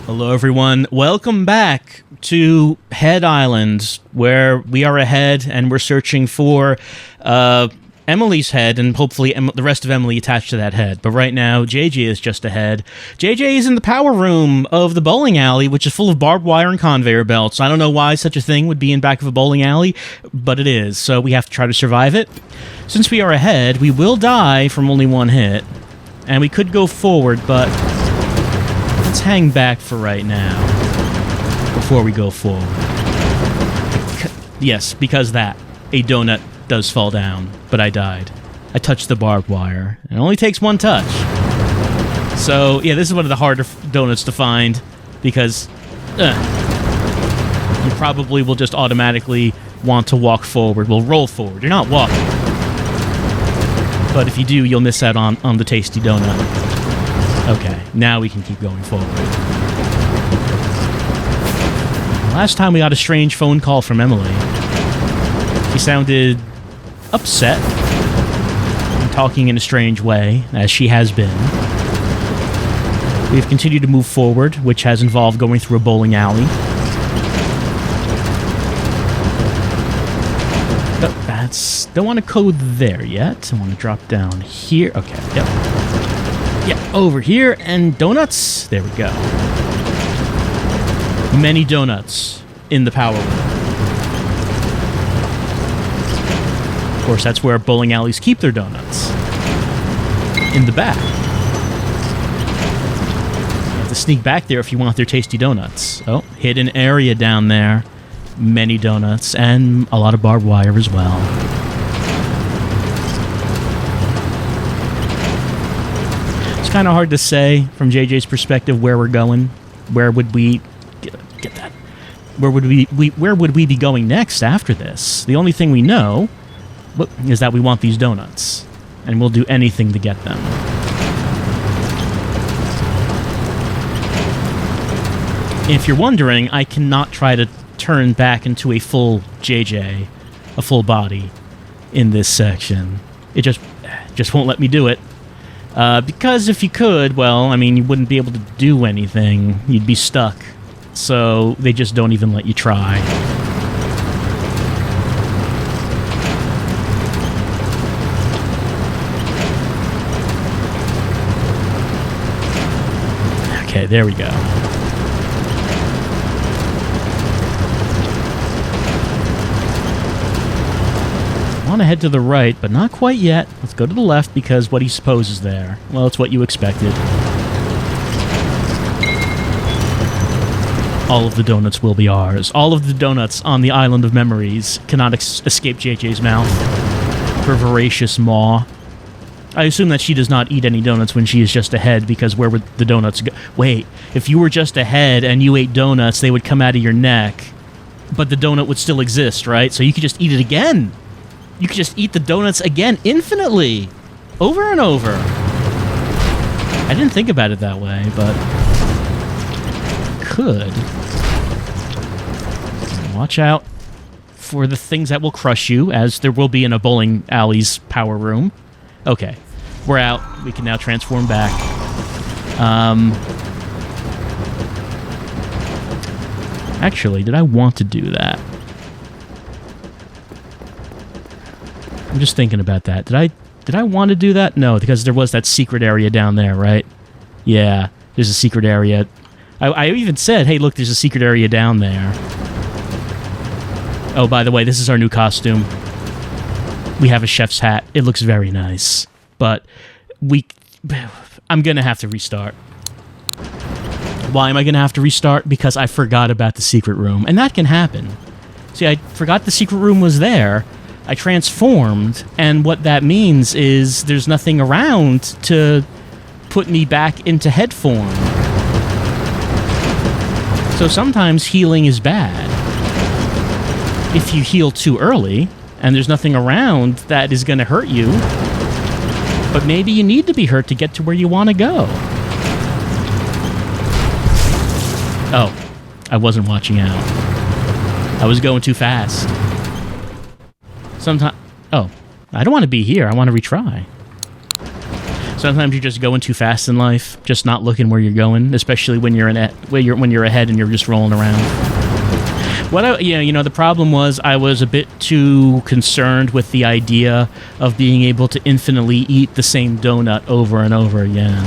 Hello everyone, welcome back to Head Island, where we are ahead and we're searching for Emily's head and hopefully the rest of Emily attached to that head. But right now, JJ is just ahead. JJ is in the power room of the bowling alley, which is full of barbed wire and conveyor belts. I don't know why such a thing would be in back of a bowling alley, but it is, so we have to try to survive it. Since we are ahead, we will die from only one hit, and we could go forward, but let's hang back for right now before we go forward. Yes, because a donut does fall down, but I died. I touched the barbed wire. It only takes one touch. So, yeah, this is one of the harder donuts to find because you probably will just automatically want to walk forward. Well, roll forward. You're not walking. But if you do, you'll miss out on the tasty donut. Okay, now we can keep going forward. Last time we got a strange phone call from Emily. She sounded upset and talking in a strange way, as she has been. We've continued to move forward, which has involved going through a bowling alley. But don't want to code there yet. I want to drop down here. Okay, yep. Yeah, over here, and donuts. There we go. Many donuts in the power room. Of course, that's where bowling alleys keep their donuts. In the back. You have to sneak back there if you want their tasty donuts. Oh, hidden area down there. Many donuts, and a lot of barbed wire as well. It's kind of hard to say from JJ's perspective where we're going. Where would we get that? Where would we be going next after this? The only thing we know is that we want these donuts, and we'll do anything to get them. If you're wondering, I cannot try to turn back into a full JJ, a full body, in this section. It just won't let me do it. Because if you could, well, I mean, you wouldn't be able to do anything. You'd be stuck. So they just don't even let you try. Okay, there we go. I want to head to the right, but not quite yet. Let's go to the left because what he supposes there. Well, it's what you expected. All of the donuts will be ours. All of the donuts on the Island of Memories cannot escape JJ's mouth. Her voracious maw. I assume that she does not eat any donuts when she is just ahead, because where would the donuts go? Wait, if you were just ahead and you ate donuts, they would come out of your neck, but the donut would still exist, right? So you could just eat it again. You could just eat the donuts again infinitely. Over and over. I didn't think about it that way, but could. Watch out for the things that will crush you, as there will be in a bowling alley's power room. Okay, we're out. We can now transform back. Actually, did I want to do that? I'm just thinking about that. Did I want to do that? No, because there was that secret area down there, right? Yeah, there's a secret area. I even said, hey, look, there's a secret area down there. Oh, by the way, this is our new costume. We have a chef's hat. It looks very nice. But I'm going to have to restart. Why am I going to have to restart? Because I forgot about the secret room. And that can happen. See, I forgot the secret room was there. I transformed, and what that means is there's nothing around to put me back into head form. So sometimes healing is bad. If you heal too early, and there's nothing around that is going to hurt you, but maybe you need to be hurt to get to where you want to go. Oh, I wasn't watching out. I was going too fast. Oh, I don't want to be here. I want to retry. Sometimes you're just going too fast in life, just not looking where you're going, especially when you're when you're ahead and you're just rolling around. The problem was I was a bit too concerned with the idea of being able to infinitely eat the same donut over and over again.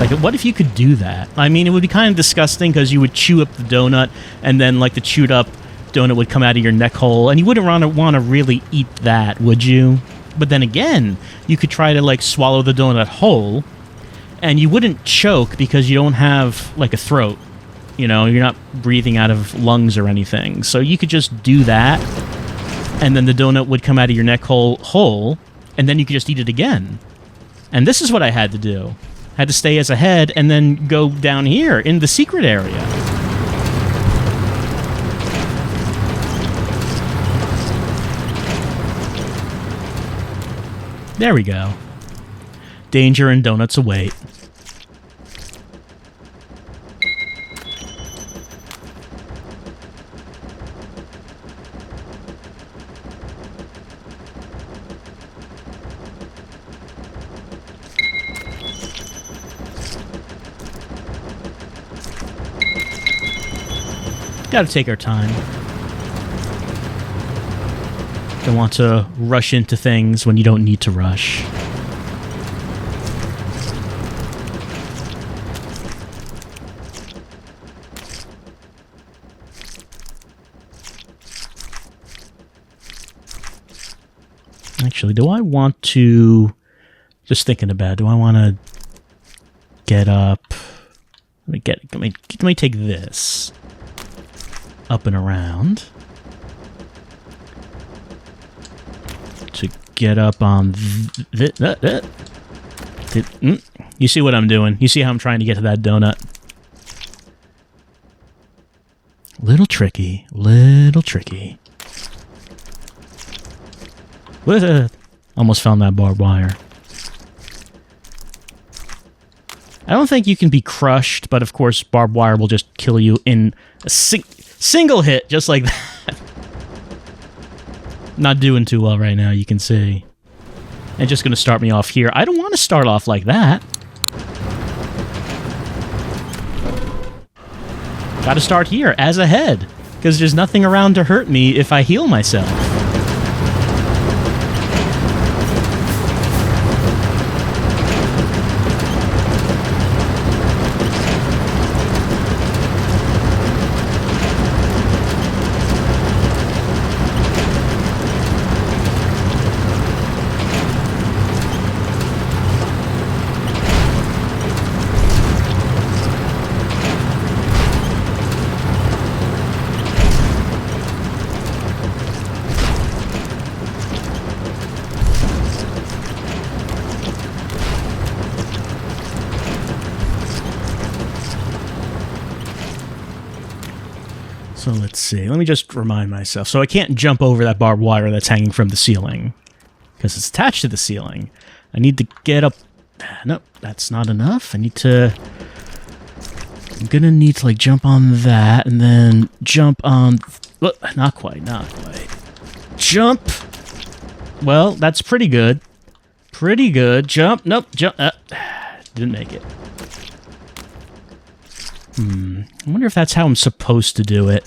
Like, what if you could do that? I mean, it would be kind of disgusting because you would chew up the donut, and then, like, the chewed up donut would come out of your neck hole, and you wouldn't want to really eat that, would you? But then again, you could try to, like, swallow the donut whole, and you wouldn't choke because you don't have, like, a throat. You know, you're not breathing out of lungs or anything. So you could just do that, and then the donut would come out of your neck hole whole, and then you could just eat it again. And this is what I had to do. I had to stay as a head and then go down here in the secret area. There we go. Danger and donuts await. Gotta take our time. Don't want to rush into things when you don't need to rush. Actually, do I want to... Just thinking about it, do I want to get up... Let me take this. Up and around. To get up on You see what I'm doing. You see how I'm trying to get to that donut. Little tricky. Little tricky. Almost found that barbed wire. I don't think you can be crushed, but of course barbed wire will just kill you in a single hit, just like that. Not doing too well right now, you can see. And just going to start me off here. I don't want to start off like that. Got to start here, as a head, because there's nothing around to hurt me if I heal myself. So let's see. Let me just remind myself. So I can't jump over that barbed wire that's hanging from the ceiling because it's attached to the ceiling. I need to get up. Nope, that's not enough. I'm gonna need to like jump on that and then jump on. Not quite. Jump. Well, that's pretty good. Pretty good. Jump. Nope. Jump. Didn't make it. I wonder if that's how I'm supposed to do it.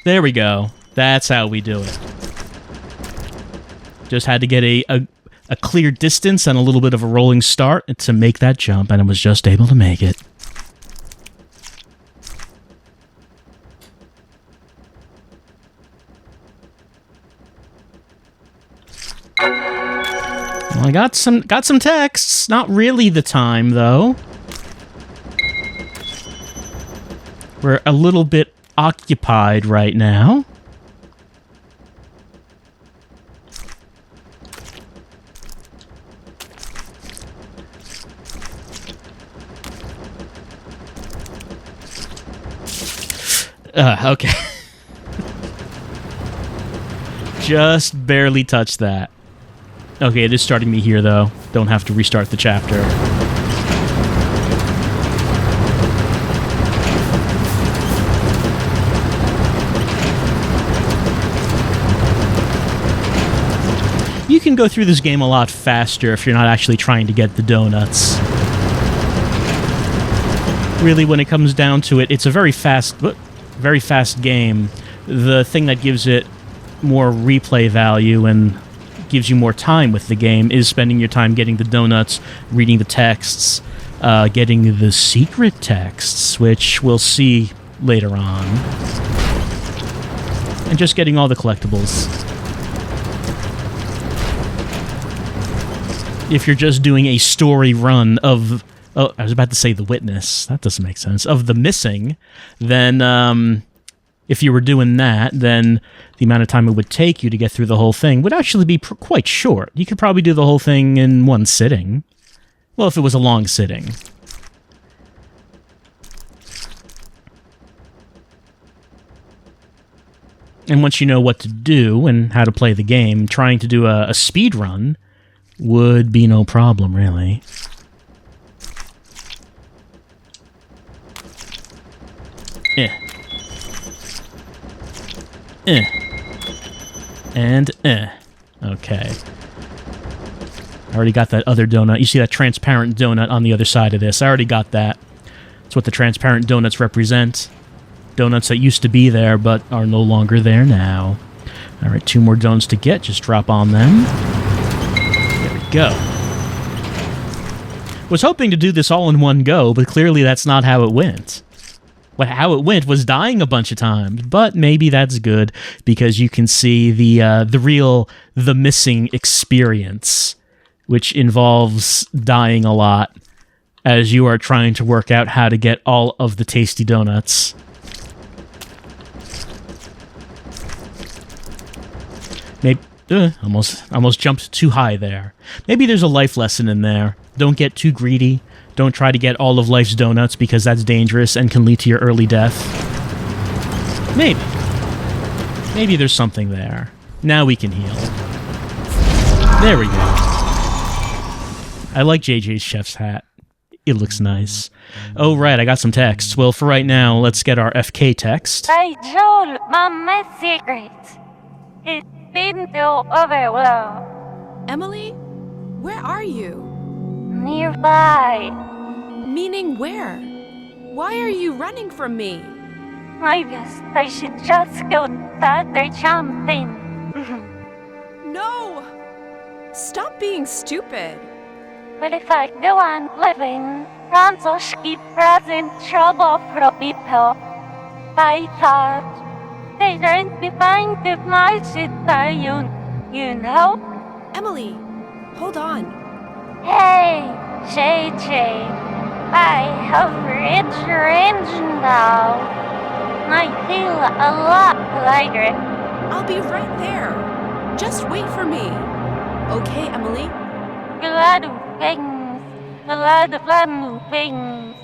There we go. That's how we do it. Just had to get a clear distance and a little bit of a rolling start to make that jump, and I was just able to make it. Well, I got some texts. Not really the time, though. We're a little bit occupied right now. Okay. Just barely touched that. Okay, it is starting me here, though. Don't have to restart the chapter. can go through this game a lot faster if you're not actually trying to get the donuts. Really, when it comes down to it, it's a very fast game. The thing that gives it more replay value and gives you more time with the game is spending your time getting the donuts, reading the texts, getting the secret texts, which we'll see later on, and just getting all the collectibles. If you're just doing a story run of... Oh, I was about to say The Witness. That doesn't make sense. Of The Missing, then if you were doing that, then the amount of time it would take you to get through the whole thing would actually be quite short. You could probably do the whole thing in one sitting. Well, if it was a long sitting. And once you know what to do and how to play the game, trying to do a speed run would be no problem, really. And okay. I already got that other donut. You see that transparent donut on the other side of this. I already got that. That's what the transparent donuts represent. Donuts that used to be there, but are no longer there now. Alright, 2 more donuts to get. Just drop on them. There we go. Was hoping to do this all in one go, but clearly that's not how it went. How it went was dying a bunch of times, but maybe that's good because you can see the missing experience, which involves dying a lot as you are trying to work out how to get all of the tasty donuts. Maybe almost jumped too high there. Maybe there's a life lesson in there. Don't get too greedy. Don't try to get all of life's donuts because that's dangerous and can lead to your early death. Maybe. Maybe there's something there. Now we can heal. There we go. I like JJ's chef's hat. It looks nice. Oh, right, I got some texts. Well, for right now, let's get our FK text. I told Mom my secret. It's been so overwhelmed. Emily, where are you? Nearby. Meaning where? Why are you running from me? I guess I should just go stutter something. No! Stop being stupid. But if I go on living, Francis keep causing trouble for people. I thought they don't be fine with my sister, you know? Emily, hold on. Hey, JJ, I have reached your engine now. I feel a lot lighter. I'll be right there. Just wait for me. Okay, Emily? A lot of things. A lot of fun things.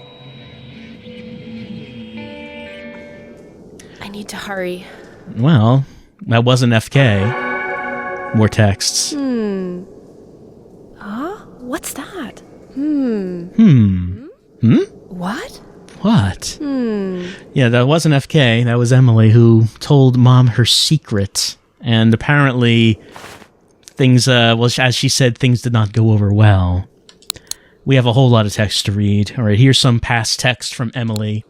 I need to hurry. Well, that wasn't FK. More texts. What's that? What? What? Yeah, that wasn't FK. That was Emily who told Mom her secret. And apparently, things, as she said, things did not go over well. We have a whole lot of text to read. All right, here's some past text from Emily.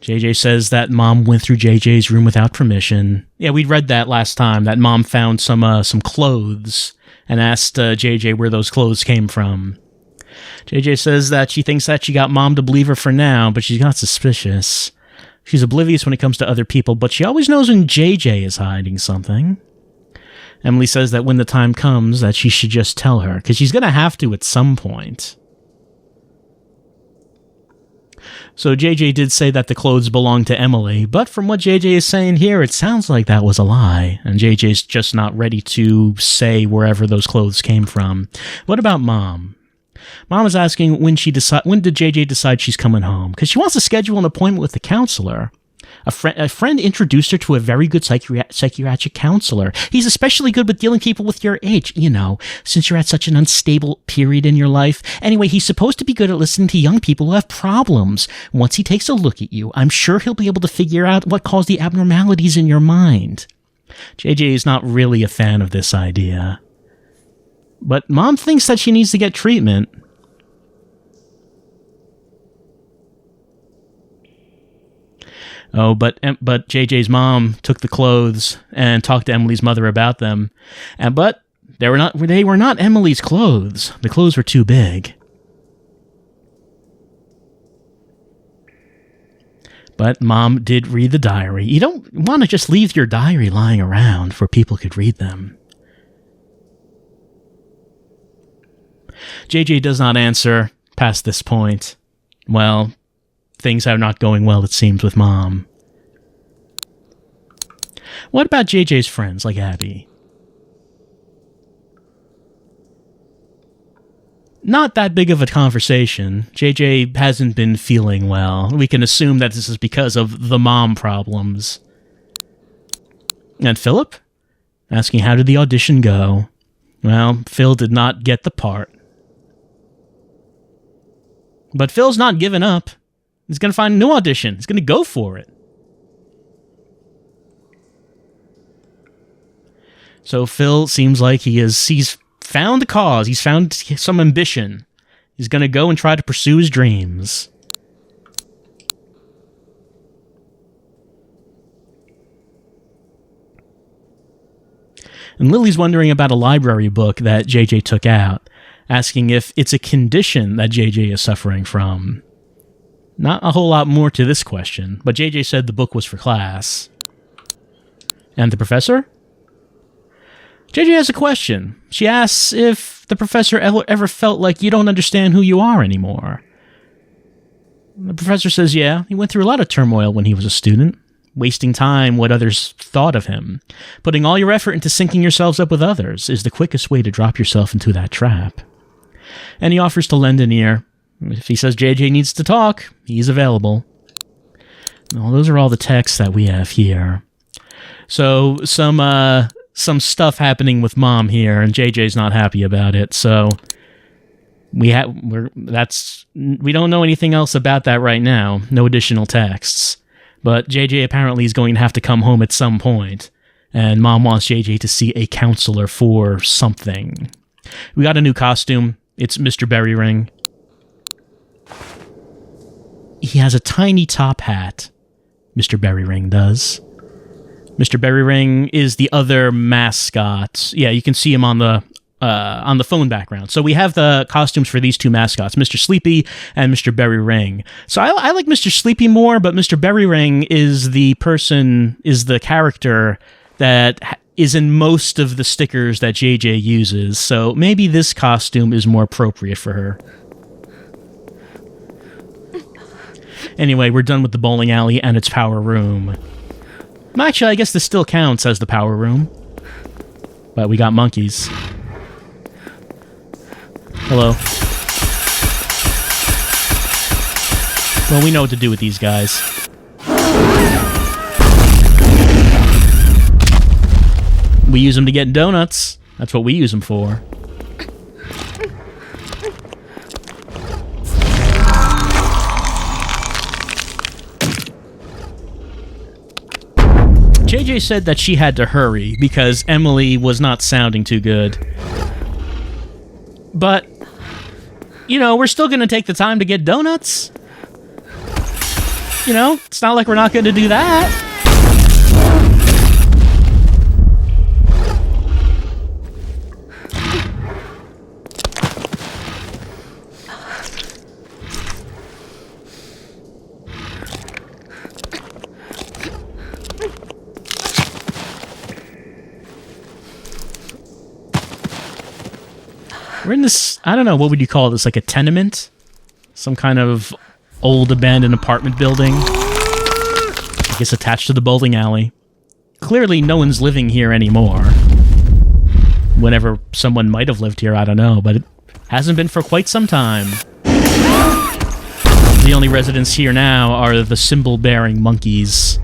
JJ says that Mom went through JJ's room without permission. Yeah, we'd read that last time, that Mom found some clothes and asked JJ where those clothes came from. JJ says that she thinks that she got Mom to believe her for now, but she's not suspicious. She's oblivious when it comes to other people, but she always knows when JJ is hiding something. Emily says that when the time comes, that she should just tell her, because she's going to have to at some point. So JJ did say that the clothes belonged to Emily, but from what JJ is saying here, it sounds like that was a lie, and JJ's just not ready to say wherever those clothes came from. What about Mom? Mom is asking when did JJ decide she's coming home, because she wants to schedule an appointment with the counselor. A friend introduced her to a very good psychiatric counselor. He's especially good with dealing with people with your age, since you're at such an unstable period in your life. Anyway, he's supposed to be good at listening to young people who have problems. Once he takes a look at you, I'm sure he'll be able to figure out what caused the abnormalities in your mind. JJ is not really a fan of this idea. But Mom thinks that she needs to get treatment. Oh, but JJ's mom took the clothes and talked to Emily's mother about them. But they were not Emily's clothes. The clothes were too big. But Mom did read the diary. You don't want to just leave your diary lying around where people could read them. JJ does not answer past this point. Well, things are not going well, it seems, with Mom. What about JJ's friends, like Abby? Not that big of a conversation. JJ hasn't been feeling well. We can assume that this is because of the mom problems. And Philip? Asking how did the audition go? Well, Phil did not get the part. But Phil's not giving up. He's going to find a new audition. He's going to go for it. So Phil seems like he's found a cause. He's found some ambition. He's going to go and try to pursue his dreams. And Lily's wondering about a library book that JJ took out, asking if it's a condition that JJ is suffering from. Not a whole lot more to this question, but JJ said the book was for class. And the professor? JJ has a question. She asks if the professor ever felt like you don't understand who you are anymore. The professor says, yeah, he went through a lot of turmoil when he was a student, wasting time what others thought of him. Putting all your effort into syncing yourselves up with others is the quickest way to drop yourself into that trap. And he offers to lend an ear. If he says JJ needs to talk, he's available. Well, those are all the texts that we have here. So, some stuff happening with Mom here, and JJ's not happy about it, so we don't know anything else about that right now. No additional texts. But JJ apparently is going to have to come home at some point, and Mom wants JJ to see a counselor for something. We got a new costume. It's Mr. Berryring. He has a tiny top hat, Mr. Berryring does. Mr. Berryring is the other mascot. Yeah, you can see him on the phone background. So we have the costumes for these two mascots, Mr. Sleepy and Mr. Berryring. So I like Mr. Sleepy more, but Mr. Berryring is the character that is in most of the stickers that JJ uses. So maybe this costume is more appropriate for her. Anyway, we're done with the bowling alley and its power room. Actually, I guess this still counts as the power room. But we got monkeys. Hello. Well, we know what to do with these guys. We use them to get donuts. That's what we use them for. JJ said that she had to hurry because Emily was not sounding too good. But, you know, we're still going to take the time to get donuts. You know, it's not like we're not going to do that. We're in this, I don't know, what would you call this, like a tenement? Some kind of old abandoned apartment building. I guess attached to the bowling alley. Clearly no one's living here anymore. Whenever someone might have lived here, I don't know, but it hasn't been for quite some time. The only residents here now are the symbol-bearing monkeys.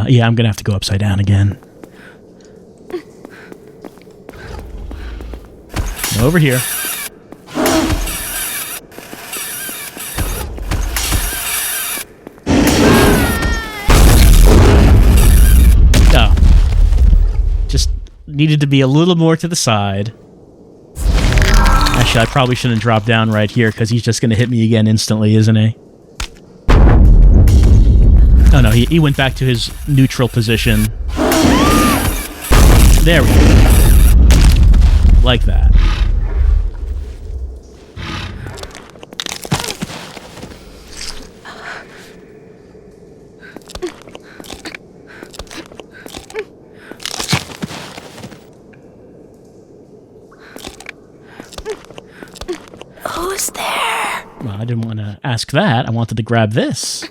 Yeah, I'm gonna have to go upside down again. Over here. Oh. Just needed to be a little more to the side. Actually, I probably shouldn't drop down right here because he's just going to hit me again instantly, isn't he? Oh no, he went back to his neutral position. There we go. Like that. Who's there? Well, I didn't want to ask that. I wanted to grab this.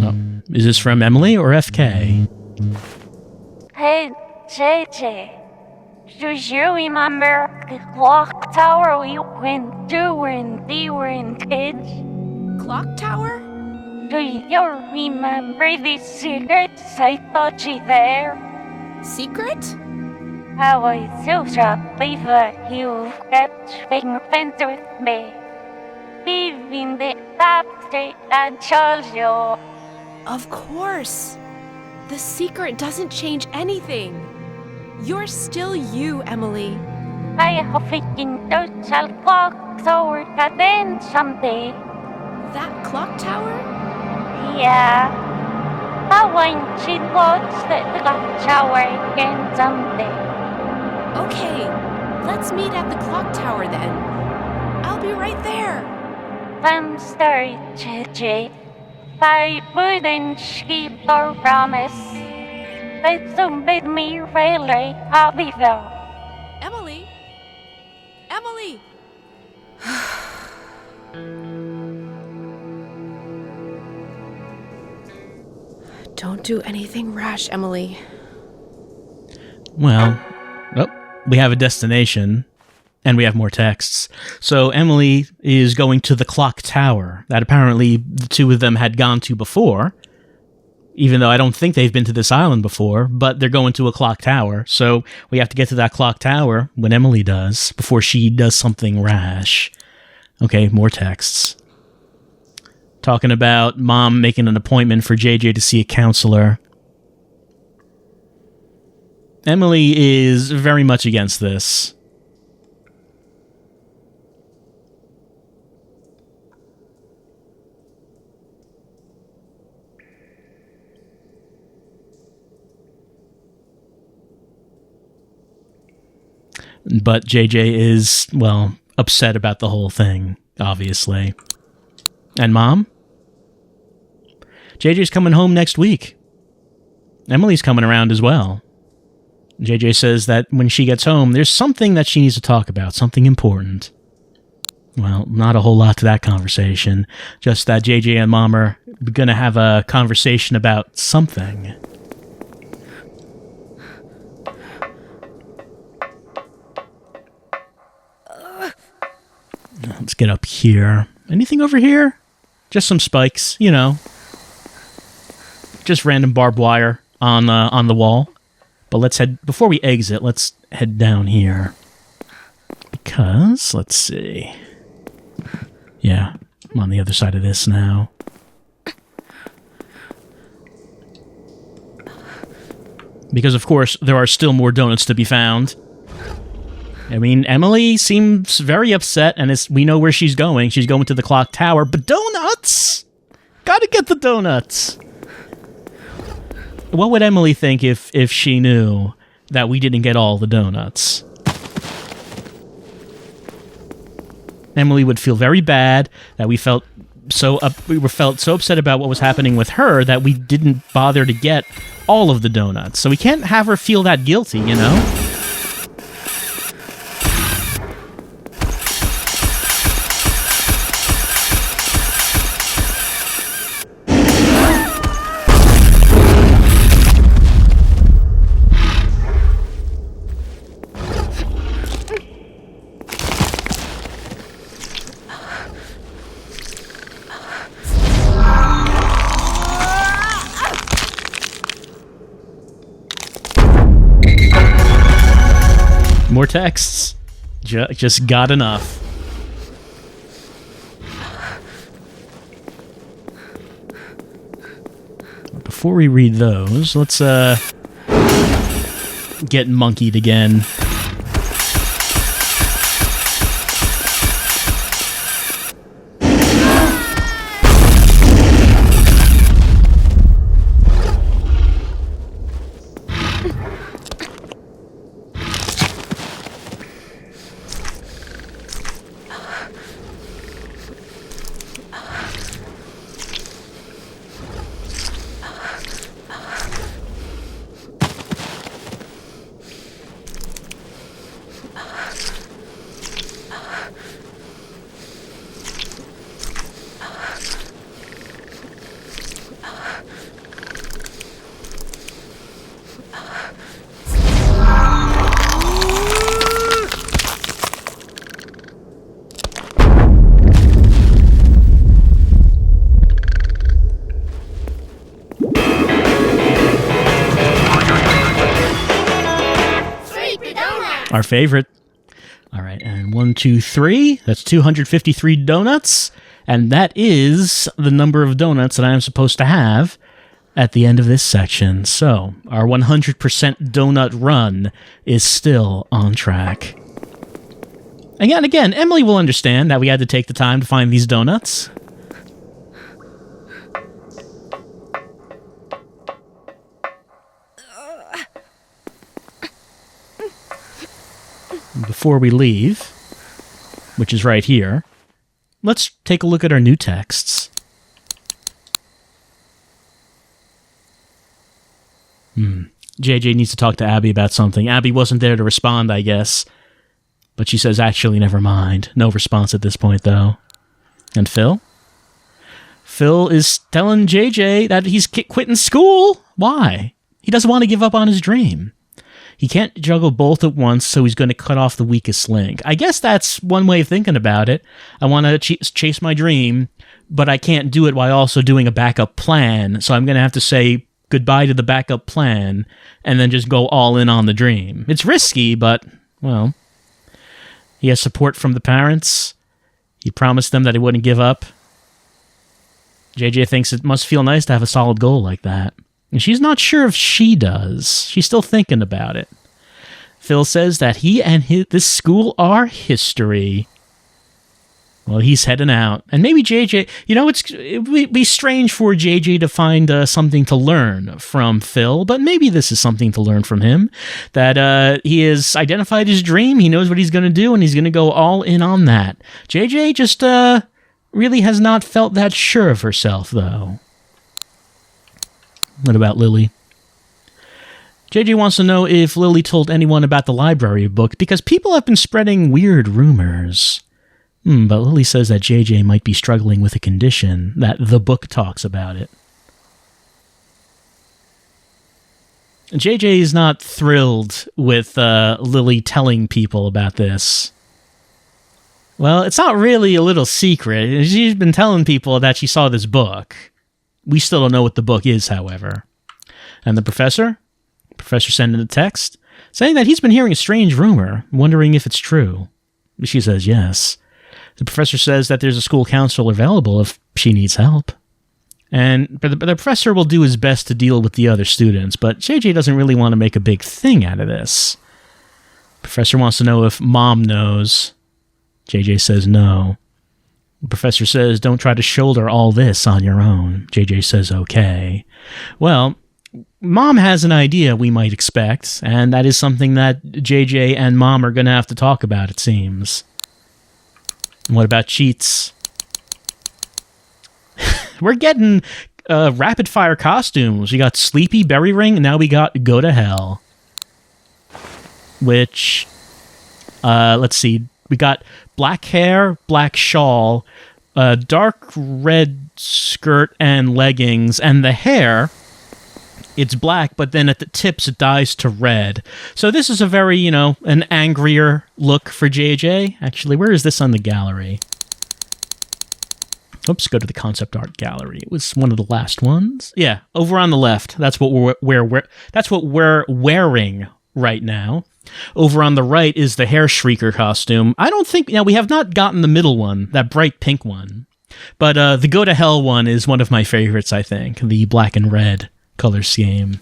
Oh. Is this from Emily or FK? Hey, JJ. Do you remember the clock tower we went to when we were in kids? Clock tower? Do you remember the secrets I taught you there? Secret? I was so shocked before you kept being friends with me. Even the after I told you. Of course. The secret doesn't change anything. You're still you, Emily. I hope we can total clock tower again someday. That clock tower? Yeah. I want to watch the clock tower again someday. Okay, let's meet at the clock tower then. I'll be right there. I'm sorry, JJ. I wouldn't keep our promise. It made me really happy though. Emily? Emily! Don't do anything rash, Emily. Well, we have a destination, and we have more texts. So Emily is going to the clock tower that apparently the two of them had gone to before, even though I don't think they've been to this island before, but they're going to a clock tower. So we have to get to that clock tower when Emily does, before she does something rash. Okay, more texts. Talking about Mom making an appointment for JJ to see a counselor. Emily is very much against this. But JJ is, well, upset about the whole thing, obviously. And Mom? JJ's coming home next week. Emily's coming around as well. JJ says that when she gets home, there's something that she needs to talk about, something important. Well, not a whole lot to that conversation. Just that JJ and Mom are going to have a conversation about something. Let's get up here. Anything over here? Just some spikes, you know. Just random barbed wire on the wall. But let's head, before we exit, let's head down here. Because, let's see. Yeah, I'm on the other side of this now. Because, of course, there are still more donuts to be found. I mean, Emily seems very upset, and we know where she's going. She's going to the clock tower, but donuts! Gotta get the donuts! What would Emily think if she knew that we didn't get all the donuts? Emily would feel very bad that we felt so upset about what was happening with her that we didn't bother to get all of the donuts. So we can't have her feel that guilty, you know? more texts. Just got enough. Before we read those, let's get monkeyed again. Our favorite. All right, and 1, 2, 3. That's 253 donuts. And that is the number of donuts that I am supposed to have at the end of this section. So, our 100% donut run is still on track. Again, Emily will understand that we had to take the time to find these donuts. Before we leave, which is right here, let's take a look at our new texts. JJ needs to talk to Abby about something. Abby wasn't there to respond, I guess. But she says, actually, never mind. No response at this point, though. And Phil? Phil is telling JJ that he's quitting school. Why? He doesn't want to give up on his dream. He can't juggle both at once, so he's going to cut off the weakest link. I guess that's one way of thinking about it. I want to chase my dream, but I can't do it while also doing a backup plan, so I'm going to have to say goodbye to the backup plan and then just go all in on the dream. It's risky, but, well, he has support from the parents. He promised them that he wouldn't give up. JJ thinks it must feel nice to have a solid goal like that. And she's not sure if she does. She's still thinking about it. Phil says that he and this school are history. Well, he's heading out. And maybe JJ... You know, it would be strange for JJ to find something to learn from Phil, but maybe this is something to learn from him. That he has identified his dream, he knows what he's going to do, and he's going to go all in on that. JJ just really has not felt that sure of herself, though. What about Lily? JJ wants to know if Lily told anyone about the library book, because people have been spreading weird rumors. But Lily says that JJ might be struggling with a condition, that the book talks about it. JJ is not thrilled with Lily telling people about this. Well, it's not really a little secret. She's been telling people that she saw this book. We still don't know what the book is, however. And the professor sending a text, saying that he's been hearing a strange rumor, wondering if it's true. She says yes. The professor says that there's a school counselor available if she needs help. But the professor will do his best to deal with the other students, but JJ doesn't really want to make a big thing out of this. The professor wants to know if Mom knows. JJ says no. The professor says, don't try to shoulder all this on your own. JJ says, okay. Well, Mom has an idea we might expect, and that is something that JJ and Mom are going to have to talk about, it seems. What about cheats? We're getting rapid-fire costumes. We got Sleepy Berry Ring, and now we got Go to Hell. Which, let's see. We got black hair, black shawl, dark red skirt and leggings, and the hair, it's black, but then at the tips it dyes to red. So this is a very, an angrier look for JJ. Actually, where is this on the gallery? Oops, go to the concept art gallery. It was one of the last ones. Yeah, over on the left. That's what we're wearing right now. Over on the right is the Hair Shrieker costume. I don't think... Now, we have not gotten the middle one, that bright pink one. But the Go to Hell one is one of my favorites, I think. The black and red color scheme.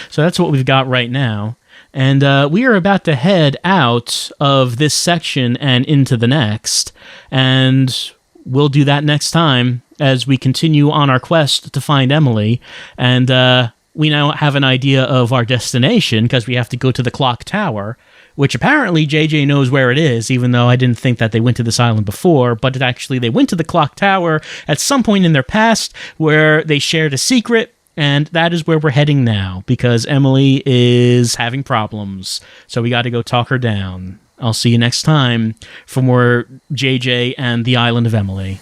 So that's what we've got right now. And we are about to head out of this section and into the next. And we'll do that next time as we continue on our quest to find Emily. And we now have an idea of our destination because we have to go to the clock tower, which apparently JJ knows where it is, even though I didn't think that they went to this island before. But they went to the clock tower at some point in their past where they shared a secret. And that is where we're heading now, because Emily is having problems. So we got to go talk her down. I'll see you next time for more JJ and the Island of Emily.